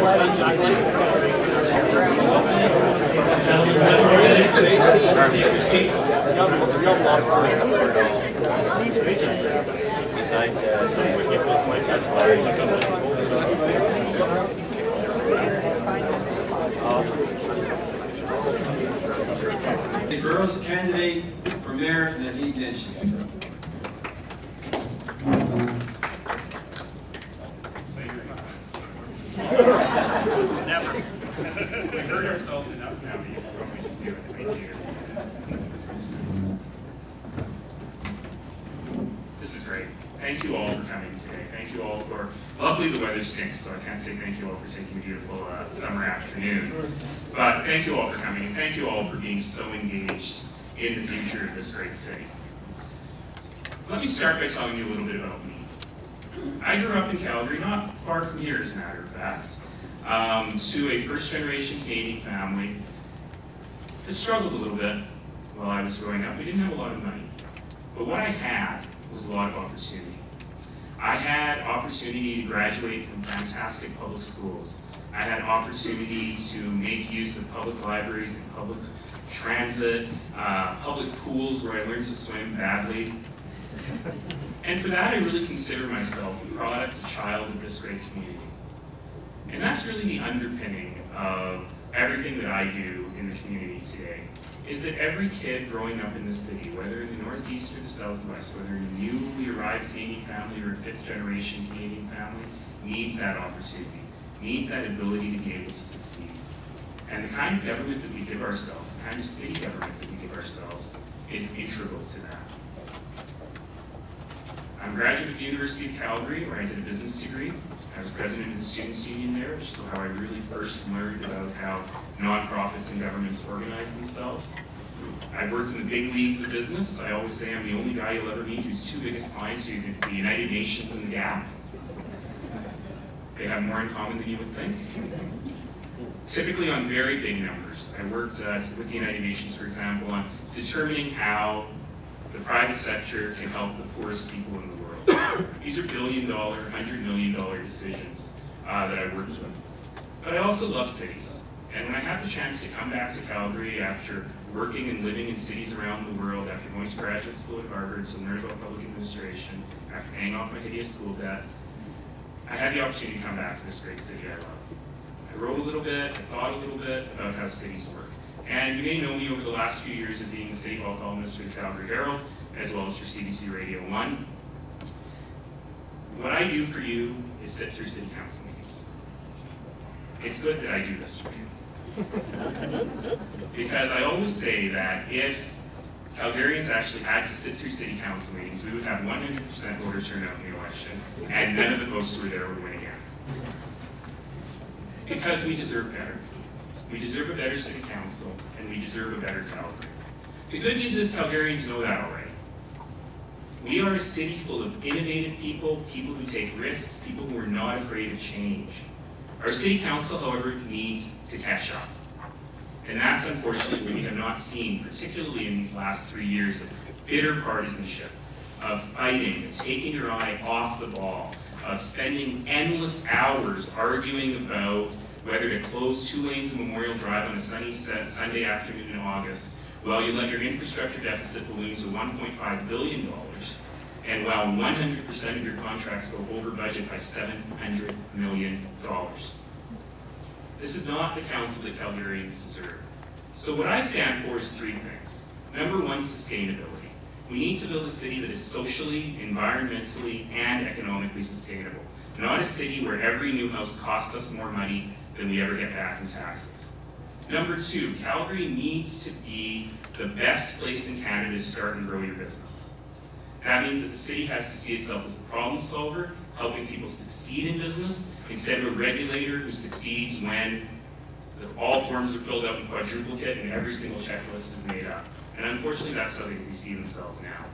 The girls candidate for mayor that he mentioned. Never. We've heard ourselves enough now. We just do it. Thank you. This is great. Thank you all for coming today. Thank you all for, luckily the weather stinks, so I can't say thank you all for taking a beautiful summer afternoon. But thank you all for coming, and thank you all for being so engaged in the future of this great city. Let me start by telling you a little bit about me. I grew up in Calgary, not far from here as a matter of fact, to a first-generation Canadian family that struggled a little bit while I was growing up. We didn't have a lot of money, but what I had was a lot of opportunity. I had opportunity to graduate from fantastic public schools. I had opportunity to make use of public libraries and public transit, public pools where I learned to swim badly. And for that, I really consider myself a product, a child of this great community. And that's really the underpinning of everything that I do in the community today, is that every kid growing up in the city, whether in the Northeast or the Southwest, whether a newly arrived Canadian family or a fifth-generation Canadian family, needs that opportunity, needs that ability to be able to succeed. And the kind of government that we give ourselves, the kind of city government that we give ourselves, is integral to that. I'm a graduate of the University of Calgary, where I did a business degree. I was president of the Students' Union there, which is how I really first learned about how nonprofits and governments organize themselves. I've worked in the big leagues of business. I always say I'm the only guy you'll ever meet whose two biggest clients are the United Nations and the Gap. They have more in common than you would think. Typically on very big numbers. I worked with the United Nations, for example, on determining how the private sector can help the poorest people in the world. These are billion-dollar, $100 million decisions that I worked with. But I also love cities. And when I had the chance to come back to Calgary after working and living in cities around the world, after going to graduate school at Harvard to learn about public administration, after paying off my hideous school debt, I had the opportunity to come back to this great city I love. I wrote a little bit, I thought a little bit about how cities work. And you may know me over the last few years of being the City Hall columnist for the Calgary Herald, as well as for CBC Radio 1. What I do for you is sit through city council meetings. It's good that I do this for you. Because I always say that if Calgarians actually had to sit through city council meetings, we would have 100% voter turnout in the election, and none of the folks who were there would win again. Because we deserve better. We deserve a better city council, and we deserve a better Calgary. The good news is Calgarians know that already. We are a city full of innovative people, people who take risks, people who are not afraid of change. Our city council, however, needs to catch up. And that's unfortunately what we have not seen, particularly in these last 3 years of bitter partisanship, of fighting, of taking your eye off the ball, of spending endless hours arguing about whether to close 2 lanes of Memorial Drive on a sunny Sunday afternoon in August, while you let your infrastructure deficit balloon to $1.5 billion, and while 100% of your contracts go over budget by $700 million. This is not the council that Calgarians deserve. So what I stand for is 3 things. Number 1, sustainability. We need to build a city that is socially, environmentally, and economically sustainable. Not a city where every new house costs us more money than we ever get back in taxes. Number 2, Calgary needs to be the best place in Canada to start and grow your business. That means that the city has to see itself as a problem solver, helping people succeed in business, instead of a regulator who succeeds when all forms are filled out in quadruplicate and every single checklist is made up. And unfortunately, that's how they see themselves now.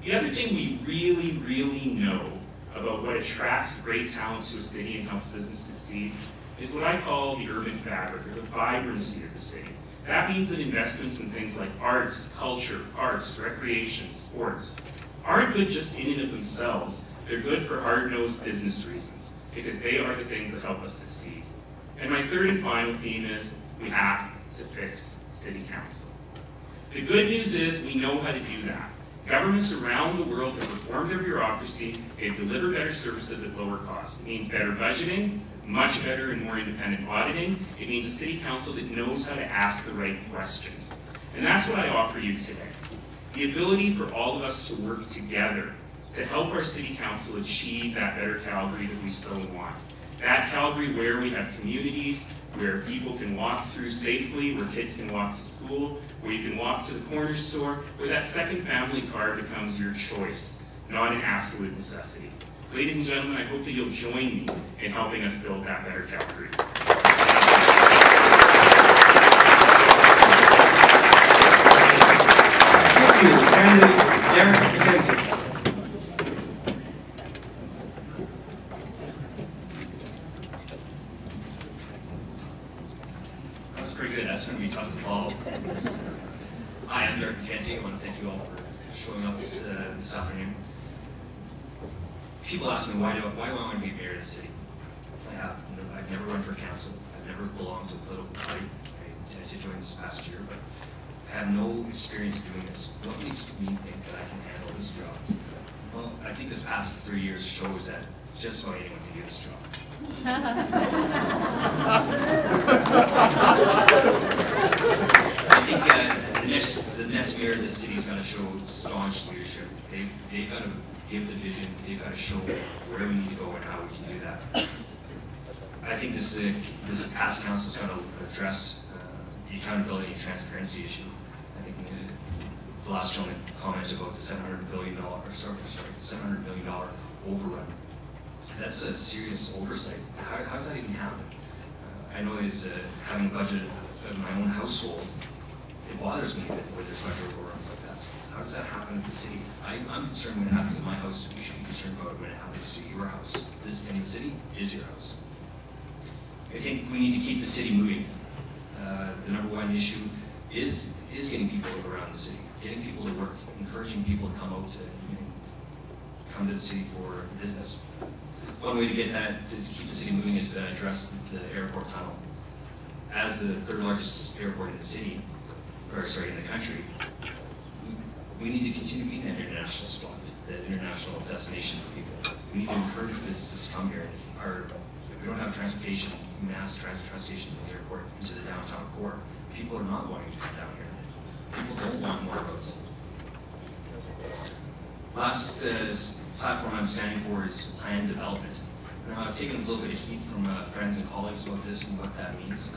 The other thing we really, really know about what attracts great talent to a city and helps business succeed is what I call the urban fabric, or the vibrancy of the city. That means that investments in things like arts, culture, parks, recreation, sports, aren't good just in and of themselves. They're good for hard-nosed business reasons, because they are the things that help us succeed. And my third and final theme is we have to fix city council. The good news is we know how to do that. Governments around the world have reformed their bureaucracy. They've delivered better services at lower costs. It means better budgeting, much better and more independent auditing. It means a city council that knows how to ask the right questions. And that's what I offer you today. The ability for all of us to work together to help our city council achieve that better Calgary that we so want. That Calgary where we have communities, where people can walk through safely, where kids can walk to school, where you can walk to the corner store, where that second family car becomes your choice, not an absolute necessity. Ladies and gentlemen, I hope that you'll join me in helping us build that better Calgary. Thank you, candidate Derek McKenzie. Pretty good. That's going to be tough to follow. Hi, I'm Derek McKenzie. I want to thank you all for showing up this afternoon. People ask me why do I want to be mayor of the city? I've never run for council. I've never belonged to a political party. I did join this past year, but I have no experience doing this. What makes me think that I can handle this job? Well, I think this past 3 years shows that just about anyone can do this job. I think the next mayor of the city is going to show staunch leadership. They've got to give the vision. They've got to show where we need to go and how we can do that. I think this past council is going to address the accountability and transparency issue. I think the last gentleman commented about the $700 billion overrun. That's a serious oversight. How does that even happen? I know as having a budget of my own household, it bothers me that where there's budget overruns like that. How does that happen in the city? I'm concerned when it happens in my house. You should be concerned about it when it happens to your house. This in the city is your house. I think we need to keep the city moving. The number one issue is getting people around the city, getting people to work, encouraging people to come out to come to the city for business. One way to get that, to keep the city moving, is to address the airport tunnel. As the third largest airport in the city, or sorry, in the country, we need to continue being that international spot, that international destination for people. We need to encourage businesses to come here. If we don't have transportation, mass transportation from the airport into the downtown core, people are not wanting to come down here. People don't want more roads. Last platform I'm standing for is planned development. Now, I've taken a little bit of heat from friends and colleagues about this and what that means.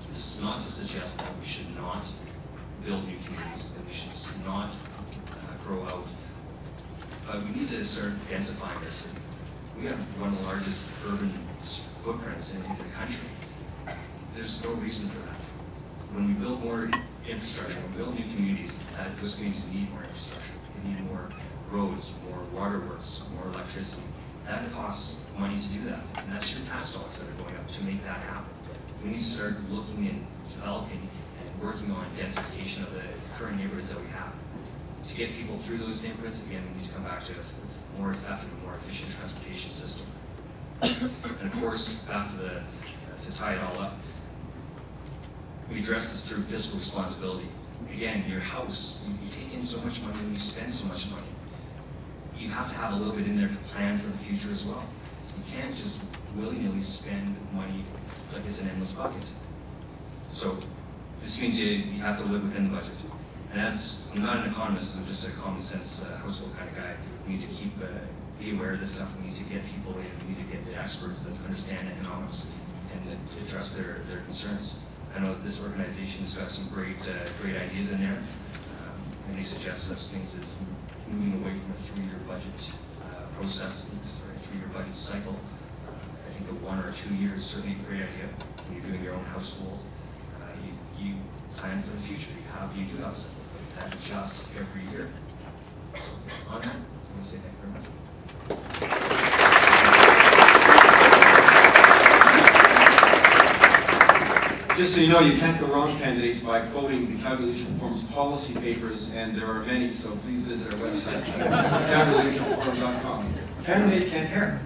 This is not to suggest that we should not build new communities, that we should not grow out, but we need to start densifying this city. We have one of the largest urban footprints in the country. There's no reason for that. When we build more infrastructure, when we build new communities, those communities need more infrastructure. They need more roads, more waterworks, more electricity. That costs money to do that, and that's your tax dollars that are going up to make that happen. We need to start looking and developing and working on densification of the current neighborhoods that we have. To get people through those neighborhoods, again, we need to come back to a more effective and more efficient transportation system. And of course, back to tie it all up, we address this through fiscal responsibility. Again, your house, you take in so much money and you spend so much money. You have to have a little bit in there to plan for the future as well. You can't just willy-nilly spend money like it's an endless bucket. So this means you have to live within the budget. And as I'm not an economist, I'm just a common sense household kind of guy. We need to be aware of this stuff. We need to get people in. We need to get the experts that understand economics and that address their concerns. I know this organization has got some great ideas in there, and they suggest such things as moving away from a 3-year budget process, or a 3-year budget cycle. I think a 1 or 2 years is certainly a great idea. When you're doing your own household, you plan for the future. You do have something that adjusts every year. So on that, I want to say thank you very much. Just so you know, you can't go wrong, candidates, by quoting the Calgary Leadership Forum's policy papers, and there are many, so please visit our website, calgaryleadershipforum.com. Candidate Kent Herr.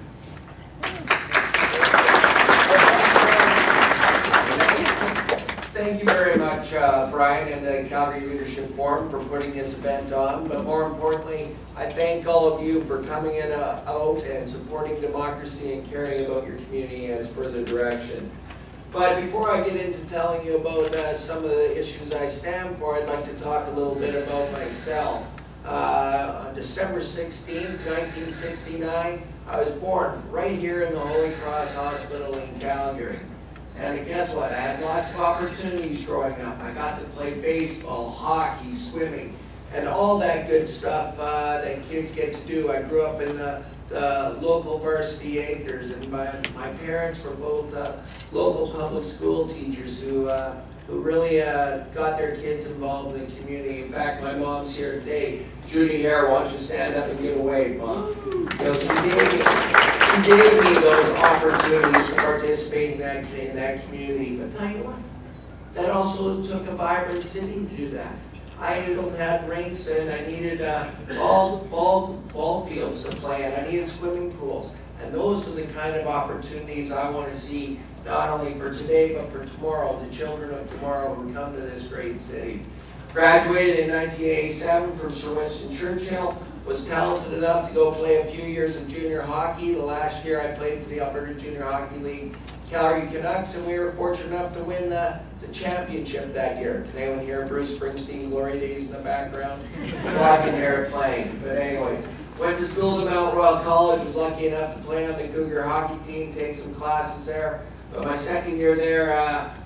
Brian and the Calgary Leadership Forum for putting this event on, but more importantly, I thank all of you for coming out and supporting democracy and caring about your community and its further direction. But before I get into telling you about some of the issues I stand for, I'd like to talk a little bit about myself. On December 16, 1969, I was born right here in the Holy Cross Hospital in Calgary. And guess what? I had lots of opportunities growing up. I got to play baseball, hockey, swimming, and all that good stuff that kids get to do. I grew up in the local varsity acres, and my parents were both local public school teachers who really got their kids involved in the community. In fact, my mom's here today. Judy Hare, why don't you stand up and give a wave, Mom? You know, she gave me those opportunities to participate in that community. But tell you what, that also took a vibrant city to do that. I don't have rinks, and I needed ball fields to play in. I needed swimming pools. And those are the kind of opportunities I want to see, not only for today, but for tomorrow, the children of tomorrow who come to this great city. Graduated in 1987 from Sir Winston Churchill, was talented enough to go play a few years of junior hockey. The last year I played for the Alberta Junior Hockey League Calgary Canucks, and we were fortunate enough to win the championship that year. Can anyone hear Bruce Springsteen, Glory Days in the background? Well, I can hear it playing. But anyways, went to school to Mount Royal College, was lucky enough to play on the Cougar hockey team, take some classes there. But my second year there,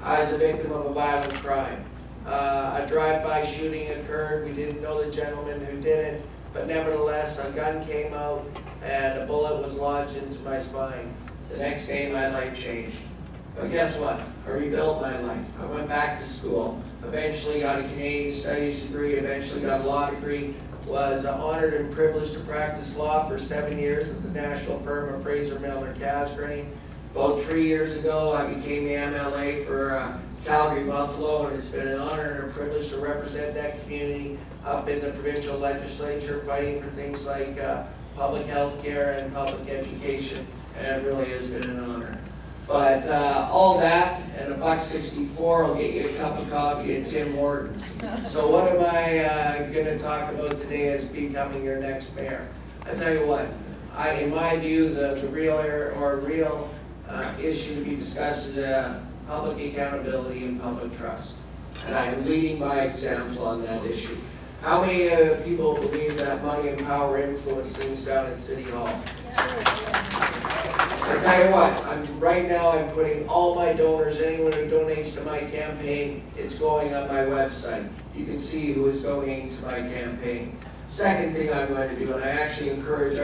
I was a victim of a violent crime. A drive-by shooting occurred. We didn't know the gentleman who did it, but nevertheless, a gun came out and a bullet was lodged into my spine. The next day, my life changed. But guess what? I rebuilt my life. I went back to school, eventually got a Canadian Studies degree, eventually got a law degree, was honored and privileged to practice law for 7 years at the national firm of Fraser Milner Casgrain. About 3 years ago, I became the MLA for Calgary Buffalo, and it's been an honor and a privilege to represent that community up in the provincial legislature, fighting for things like public health care and public education, and it really has been an honor. But all that and $1.64 will get you a cup of coffee at Tim Hortons. So what am I going to talk about today as becoming your next mayor? I tell you what, in my view, the real issue to be discussed is public accountability and public trust. And I am leading by example on that issue. How many people believe that money and power influence things down at City Hall? I tell you what, right now I'm putting all my donors, anyone who donates to my campaign, it's going on my website. You can see who is donating to my campaign. Second thing I'm going to do, and I actually encourage